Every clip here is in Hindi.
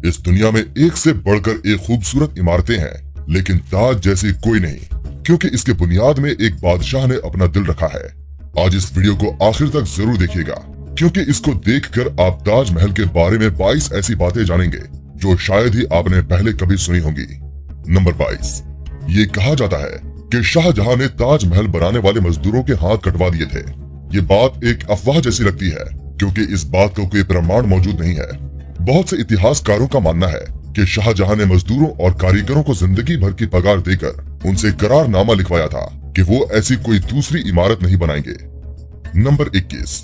इस दुनिया में एक से बढ़कर एक खूबसूरत इमारतें हैं, लेकिन ताज जैसी कोई नहीं, क्योंकि इसके बुनियाद में एक बादशाह ने अपना दिल रखा है। आज इस वीडियो को आखिर तक जरूर देखिएगा, क्योंकि इसको देखकर आप ताजमहल के बारे में 22 ऐसी बातें जानेंगे जो शायद ही आपने पहले कभी सुनी होंगी। नंबर 22। ये कहा जाता है कि शाहजहां ने ताजमहल बनाने वाले मजदूरों के हाथ कटवा दिए थे। ये बात एक अफवाह जैसी लगती है, क्योंकि इस बात का कोई प्रमाण मौजूद नहीं है। बहुत से इतिहासकारों का मानना है कि शाहजहां ने मजदूरों और कारीगरों को जिंदगी भर की पगार देकर उनसे करारनामा लिखवाया था कि वो ऐसी कोई दूसरी इमारत नहीं बनाएंगे। नंबर 21।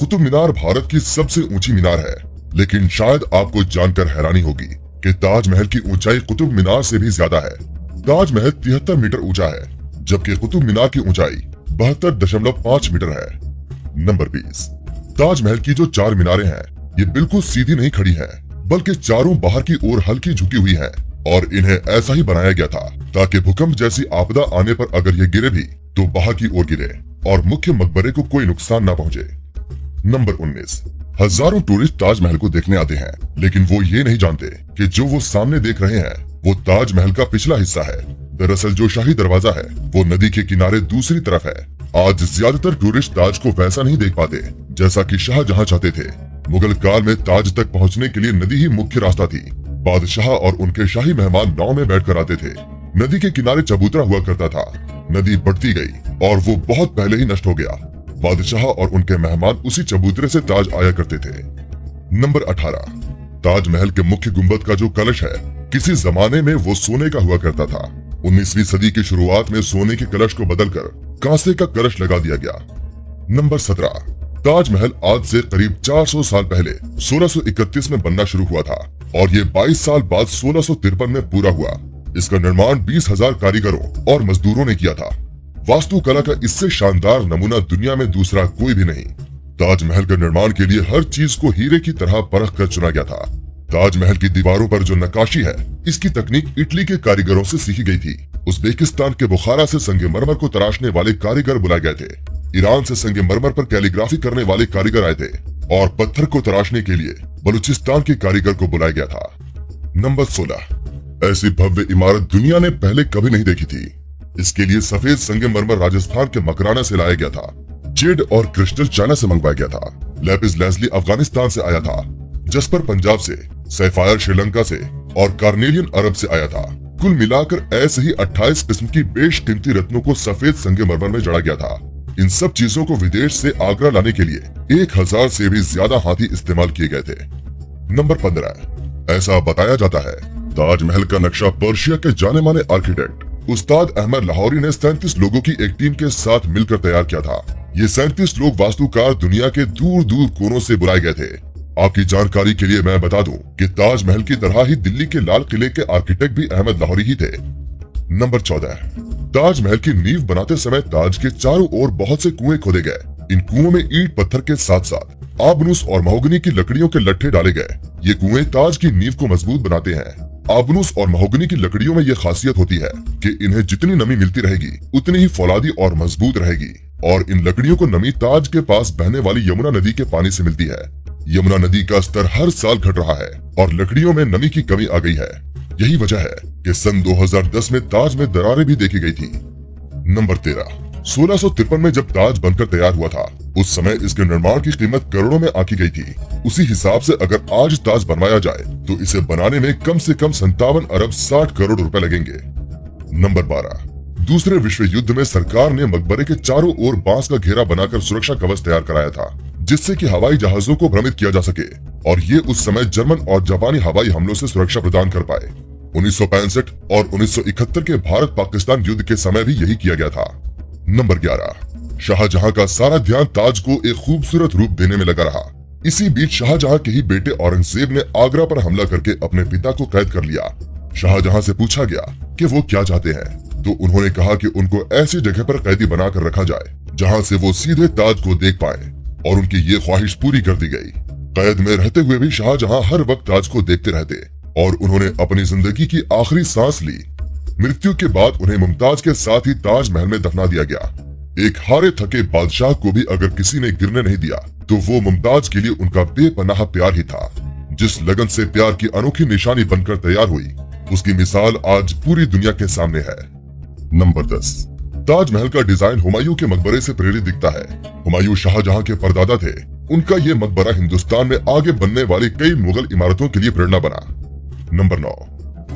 कुतुब मीनार भारत की सबसे ऊंची मीनार है, लेकिन शायद आपको जानकर हैरानी होगी कि ताजमहल की ऊंचाई कुतुब मीनार से भी ज्यादा है। ताजमहल 73 मीटर ऊंचा है, जबकि कुतुब मीनार की ऊंचाई 72.5 मीटर है। नंबर 20। ताजमहल की जो 4 मीनारें हैं, ये बिल्कुल सीधी नहीं खड़ी हैं, बल्कि चारों बाहर की ओर हल्की झुकी हुई हैं, और इन्हें ऐसा ही बनाया गया था ताकि भूकंप जैसी आपदा आने पर अगर ये गिरे भी तो बाहर की ओर गिरे और मुख्य मकबरे को कोई नुकसान ना पहुंचे। नंबर 19। हजारों टूरिस्ट ताजमहल को देखने आते हैं, लेकिन वो ये नहीं जानते कि जो वो सामने देख रहे हैं वो ताजमहल का पिछला हिस्सा है। दरअसल जो शाही दरवाजा है वो नदी के किनारे दूसरी तरफ है। आज ज्यादातर टूरिस्ट ताज को वैसा नहीं देख पाते जैसा कि शाहजहां चाहते थे। मुगल काल में ताज तक पहुंचने के लिए नदी ही मुख्य रास्ता थी। बादशाह और उनके शाही मेहमान नाव में बैठकर आते थे। नदी के किनारे चबूतरा हुआ करता था। नदी बढ़ती गई और वो बहुत पहले ही नष्ट हो गया। बादशाह और उनके मेहमान उसी चबूतरे से ताज आया करते थे। नंबर 18। ताजमहल के मुख्य गुंबद का जो कलश है, किसी जमाने में वो सोने का हुआ करता था। 19वीं सदी की शुरुआत में सोने के कलश को बदलकर कांसे का कलश लगा दिया गया। नंबर 17। ताजमहल आज से करीब 400 साल पहले 1631 में बनना शुरू हुआ था और ये 22 साल बाद 1653 में पूरा हुआ। इसका निर्माण 20,000 कारीगरों और मजदूरों ने किया था। वास्तुकला का इससे शानदार नमूना दुनिया में दूसरा कोई भी नहीं। ताजमहल के निर्माण के लिए हर चीज को हीरे की तरह परख कर चुना गया था। ताजमहल की दीवारों पर जो नक्काशी है, इसकी तकनीक इटली के कारीगरों से सीखी गई थी। उज़्बेकिस्तान के बुखारा से संगमरमर को तराशने वाले कारीगर बुलाए गए थे। ईरान से संगमरमर पर कैलीग्राफी करने वाले कारीगर आए थे और पत्थर को तराशने के लिए बलूचिस्तान के कारीगर को बुलाया गया था। नंबर 16। ऐसी भव्य इमारत दुनिया ने पहले कभी नहीं देखी थी। इसके लिए सफेद संगमरमर राजस्थान के मकराना से लाया गया था। जेड और क्रिस्टल चाइना से मंगवाया गया था। लेपिस लेज़ली अफगानिस्तान से आया था। जस्पर पंजाब से, सैफायर श्रीलंका से और कार्नेलियन अरब से आया था। कुल मिलाकर ऐसे ही 28 किस्म की बेशकीमती रत्नों को सफेद संगमरमर में जड़ा गया था। इन सब चीजों को विदेश से आगरा लाने के लिए 1000 से भी ज्यादा हाथी इस्तेमाल किए गए थे। नंबर 15। ऐसा बताया जाता है ताजमहल का नक्शा पर्शिया के जाने माने आर्किटेक्ट उस्ताद अहमद लाहौरी ने 37 लोगों की एक टीम के साथ मिलकर तैयार किया था। ये 37 लोग वास्तुकार दुनिया के दूर दूर कोनों से बुलाए गए थे। आपकी जानकारी के लिए मैं बता दूं कि ताजमहल की तरह ही दिल्ली के लाल किले के आर्किटेक्ट भी अहमद लाहौरी ही थे। नंबर 14। ताजमहल की नींव बनाते समय ताज के चारों ओर बहुत से कुएं खोदे गए। इन कुओं में ईंट पत्थर के साथ साथ आबनूस और महोगनी की लकड़ियों के लट्ठे डाले गए। ये कुएं ताज की नींव को मजबूत बनाते हैं। आबनूस और महोगनी की लकड़ियों में ये खासियत होती है कि इन्हें जितनी नमी मिलती रहेगी उतनी ही फौलादी और मजबूत रहेगी, और इन लकड़ियों को नमी ताज के पास बहने वाली यमुना नदी के पानी से मिलती है। यमुना नदी का स्तर हर साल घट रहा है और लकड़ियों में नमी की कमी आ गई है। यही वजह है कि सन 2010 में ताज में दरारें भी देखी गई थी। नंबर 13। 1653 में जब ताज बनकर तैयार हुआ था, उस समय इसके निर्माण की कीमत करोड़ों में आंकी गई थी। उसी हिसाब से अगर आज ताज बनवाया जाए तो इसे बनाने में कम से कम 57 अरब 60 करोड़ रुपए लगेंगे। नंबर 12। दूसरे विश्व युद्ध में सरकार ने मकबरे के चारों ओर बांस का घेरा बनाकर सुरक्षा कवच तैयार कराया था, जिससे कि हवाई जहाजों को भ्रमित किया जा सके और ये उस समय जर्मन और जापानी हवाई हमलों से सुरक्षा प्रदान कर पाए। 1965 और 1971 के भारत पाकिस्तान युद्ध के समय भी यही किया गया था। नंबर 11। शाहजहां का सारा ध्यान ताज को एक खूबसूरत रूप देने में लगा रहा। इसी बीच शाहजहां के ही बेटे औरंगजेब ने आगरा पर हमला करके अपने पिता को कैद कर लिया। शाहजहां से पूछा गया कि वो क्या चाहते हैं, तो उन्होंने कहा कि उनको ऐसी जगह पर कैदी बनाकर रखा जाए जहां से वो सीधे ताज को देख पाए, और उनकी ये ख्वाहिश पूरी कर दी गई। कैद में रहते हुए भी शाहजहां हर वक्त ताज को देखते रहते और उन्होंने अपनी जिंदगी की आखिरी सांस ली। मृत्यु के बाद उन्हें मुमताज के साथ ही ताजमहल में दफना दिया गया। एक हारे थके बादशाह को भी अगर किसी ने गिरने नहीं दिया तो वो मुमताज के लिए उनका बेपनाह प्यार ही था। जिस लगन से प्यार की अनोखी निशानी बनकर तैयार हुई, उसकी मिसाल आज पूरी दुनिया के सामने है। नंबर 10। ताजमहल का डिजाइन हुमायूं के मकबरे से प्रेरित दिखता है। हुमायूं शाहजहां के परदादा थे। उनका ये मकबरा हिंदुस्तान में आगे बनने वाली कई मुगल इमारतों के लिए प्रेरणा बना। नंबर 9।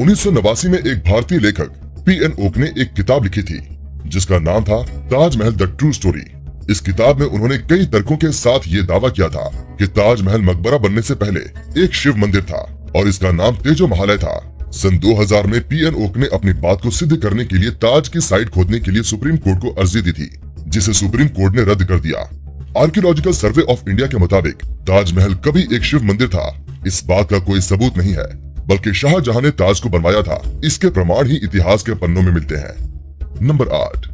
1989 में एक भारतीय लेखक P.N. ओक ने एक किताब लिखी थी जिसका नाम था ताजमहल द ट्रू स्टोरी। इस किताब में उन्होंने कई तर्कों के साथ ये दावा किया था कि ताजमहल मकबरा बनने से पहले एक शिव मंदिर था और इसका नाम तेजो महालय था। सन 2000 में P.N. ओक ने अपनी बात को सिद्ध करने के लिए ताज की साइट खोदने के लिए सुप्रीम कोर्ट को अर्जी दी थी, जिसे सुप्रीम कोर्ट ने रद्द कर दिया। आर्कियोलॉजिकल सर्वे ऑफ इंडिया के मुताबिक ताजमहल कभी एक शिव मंदिर था, इस बात का कोई सबूत नहीं है, बल्कि शाहजहां ने ताज को बनवाया था। इसके प्रमाण ही इतिहास के पन्नों में मिलते हैं। नंबर 8।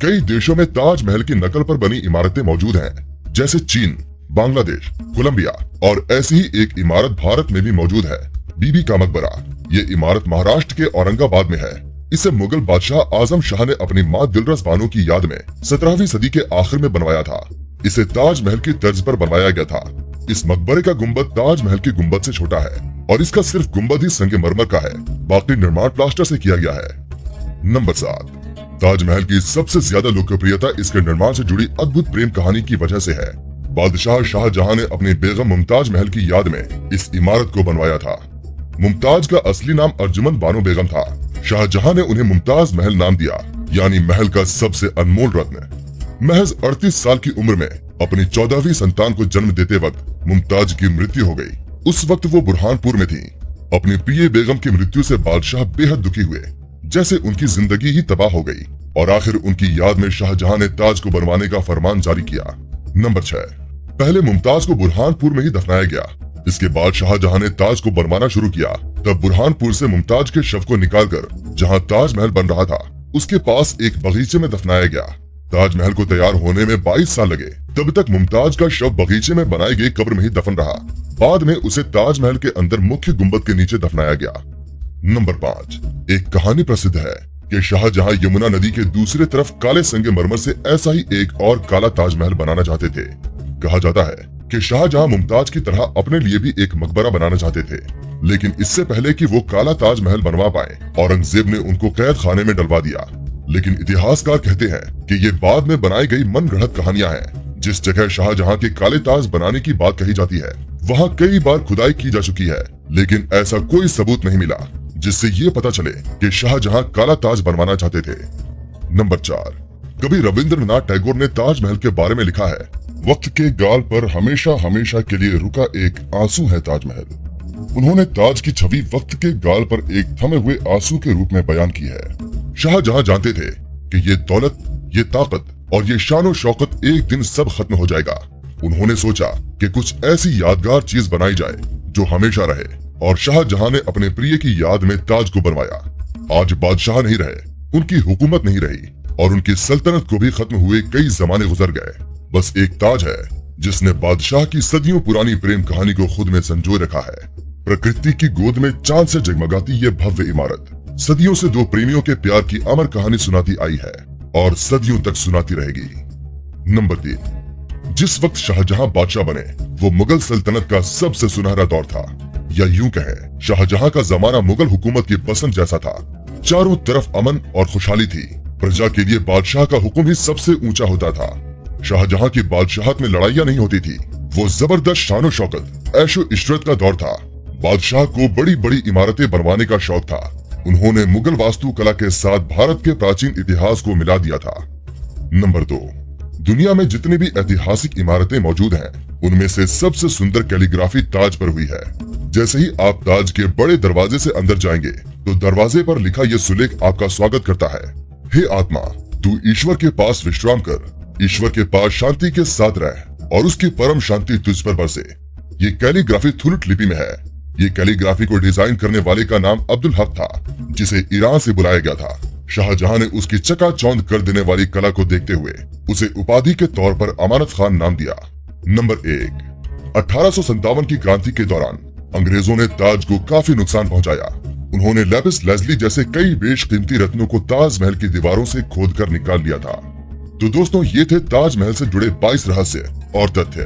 कई देशों में ताजमहल की नकल पर बनी इमारतें मौजूद हैं, जैसे चीन, बांग्लादेश, कोलंबिया, और ऐसी ही एक इमारत भारत में भी मौजूद है, बीबी का मकबरा। ये इमारत महाराष्ट्र के औरंगाबाद में है। इसे मुगल बादशाह आजम शाह ने अपनी माँ दिलरस बानो की याद में 17वीं सदी के आखिर में बनवाया था। इसे ताजमहल की तर्ज पर बनवाया गया था। इस मकबरे का गुंबद ताजमहल की गुंबद से छोटा है और इसका सिर्फ गुंबद ही संगमरमर का है, बाकी निर्माण प्लास्टर से किया गया है। नंबर 7। ताजमहल की सबसे ज्यादा लोकप्रियता इसके निर्माण से जुड़ी अद्भुत प्रेम कहानी की वजह से है। बादशाह शाहजहां ने अपनी बेगम मुमताज महल की याद में इस इमारत को बनवाया था। मुमताज का असली नाम अर्जुमंद बानो बेगम था। शाहजहां ने उन्हें मुमताज महल नाम दिया, यानी महल का सबसे अनमोल रत्न। महज 38 साल की उम्र में अपनी 14वीं संतान को जन्म देते वक्त मुमताज की मृत्यु हो गई। उस वक्त वो बुरहानपुर में थी। अपनी प्रिय बेगम की मृत्यु से बादशाह बेहद दुखी हुए, जैसे उनकी जिंदगी ही तबाह हो गई, और आखिर उनकी याद में शाहजहां ने ताज को बनवाने का फरमान जारी किया। नंबर 6। पहले मुमताज को बुरहानपुर में ही दफनाया गया। इसके बाद शाहजहां ने ताज को बनवाना शुरू किया। तब बुरहानपुर से मुमताज के शव को निकालकर जहां ताजमहल बन रहा था, उसके पास एक बगीचे में दफनाया गया। ताजमहल को तैयार होने में 22 साल लगे। तब तक मुमताज का शव बगीचे में बनाई गई कब्र में ही दफन रहा। बाद में उसे ताजमहल के अंदर मुख्य गुंबद के नीचे दफनाया गया। नंबर 5। एक कहानी प्रसिद्ध है कि शाहजहां यमुना नदी के दूसरे तरफ काले संगमरमर से ऐसा ही एक और काला ताजमहल बनाना चाहते थे। कहा जाता है कि शाहजहां मुमताज की तरह अपने लिए भी एक मकबरा बनाना चाहते थे, लेकिन इससे पहले कि वो काला ताजमहल बनवा पाए, औरंगजेब ने उनको कैद खाने में डलवा दिया। लेकिन इतिहासकार कहते हैं कि ये बाद में बनाई गई मनगढ़ंत कहानियां हैं। जिस जगह शाहजहां के काले ताज बनाने की बात कही जाती है, वहाँ कई बार खुदाई की जा चुकी है, लेकिन ऐसा कोई सबूत नहीं मिला जिससे ये पता चले कि शाहजहां काला ताज बनवाना चाहते थे। नंबर 4। कवि रविंद्रनाथ टैगोर ने ताजमहल के बारे में लिखा है, वक्त के गाल पर हमेशा हमेशा के लिए रुका एक आंसू है ताजमहल। उन्होंने ताज की छवि वक्त के गाल पर एक थमे हुए आंसू के रूप में बयान की है। शाहजहां जानते थे कि ये दौलत, ये ताकत और ये शानो शौकत एक दिन सब खत्म हो जाएगा। उन्होंने सोचा कि कुछ ऐसी यादगार चीज बनाई जाए जो हमेशा रहे, और शाहजहां ने अपने प्रिय की याद में ताज को बनवाया। आज बादशाह नहीं रहे, उनकी हुकूमत नहीं रही, और उनकी सल्तनत को भी खत्म हुए कई जमाने गुजर गए। बस एक ताज है जिसने बादशाह की सदियों पुरानी प्रेम कहानी को खुद में संजोए रखा है। प्रकृति की गोद में चांद से जगमगाती ये भव्य इमारत सदियों से दो प्रेमियों के प्यार की अमर कहानी सुनाती आई है और सदियों तक सुनाती रहेगी। नंबर 3। जिस वक्त शाहजहां बादशाह बने, वो मुगल सल्तनत का सबसे सुनहरा दौर था, या यूं कहें शाहजहां का जमाना मुगल हुकूमत की पसंद जैसा था। चारों तरफ अमन और खुशहाली थी। प्रजा के लिए बादशाह का हुक्म ही सबसे ऊंचा होता था। शाहजहां की बादशाहत में लड़ाइयां नहीं होती थी। वो जबरदस्त शानो शौकत, ऐशो इशरत का दौर था। बादशाह को बड़ी बड़ी इमारतें बनवाने का शौक था। उन्होंने मुगल वास्तुकला के साथ भारत के प्राचीन इतिहास को मिला दिया था। नंबर 2। दुनिया में जितनी भी ऐतिहासिक इमारतें मौजूद हैं, उनमें से सबसे सुंदर कैलीग्राफी ताज पर हुई है। जैसे ही आप ताज के बड़े दरवाजे से अंदर जाएंगे, तो दरवाजे पर लिखा यह सुलेख आपका स्वागत करता है, हे आत्मा, तू ईश्वर के पास विश्राम कर, ईश्वर के पास शांति के साथ रह, और उसकी परम शांति तुझ पर बरसे। ये कैलीग्राफी थुलुट लिपि में है। ये कैलीग्राफी को डिजाइन करने वाले का नाम अब्दुल हक था, जिसे ईरान से बुलाया गया था। शाहजहां ने उसकी चकाचौंध कर देने वाली कला को देखते हुए उसे उपाधि के तौर पर अमानत खान नाम दिया। नंबर 1। 1857 की क्रांति के दौरान अंग्रेजों ने ताज को काफी नुकसान पहुंचाया। उन्होंने लेपिस लेज़ली जैसे कई बेशकीमती रत्नों को ताजमहल की दीवारों से खोदकर निकाल लिया था। तो दोस्तों, ये थे ताजमहल से जुड़े 22 रहस्य और तथ्य।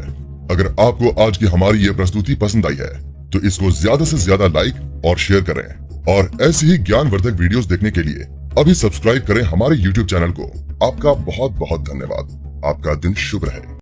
अगर आपको आज की हमारी ये प्रस्तुति पसंद आई है, तो इसको ज्यादा से ज्यादा लाइक और शेयर करें। और ऐसी ही ज्ञानवर्धक वीडियोस देखने के लिए अभी सब्सक्राइब करें हमारे YouTube चैनल को। आपका बहुत बहुत धन्यवाद। आपका दिन शुभ रहे।